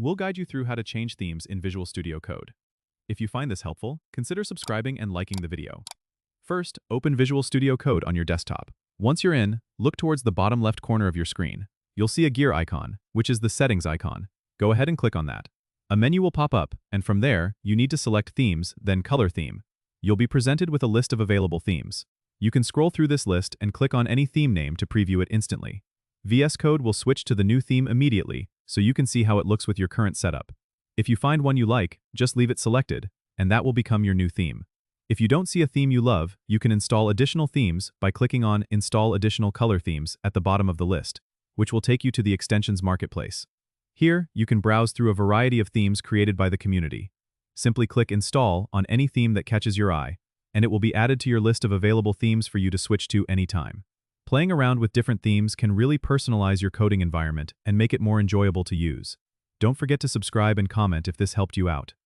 We'll guide you through how to change themes in Visual Studio Code. If you find this helpful, consider subscribing and liking the video. First, open Visual Studio Code on your desktop. Once you're in, look towards the bottom left corner of your screen. You'll see a gear icon, which is the settings icon. Go ahead and click on that. A menu will pop up, and from there, you need to select Themes, then Color Theme. You'll be presented with a list of available themes. You can scroll through this list and click on any theme name to preview it instantly. VSCode will switch to the new theme immediately, so you can see how it looks with your current setup. If you find one you like, just leave it selected, and that will become your new theme. If you don't see a theme you love, you can install additional themes by clicking on Install Additional Color Themes at the bottom of the list, which will take you to the Extensions Marketplace. Here, you can browse through a variety of themes created by the community. Simply click Install on any theme that catches your eye, and it will be added to your list of available themes for you to switch to anytime. Playing around with different themes can really personalize your coding environment and make it more enjoyable to use. Don't forget to subscribe and comment if this helped you out.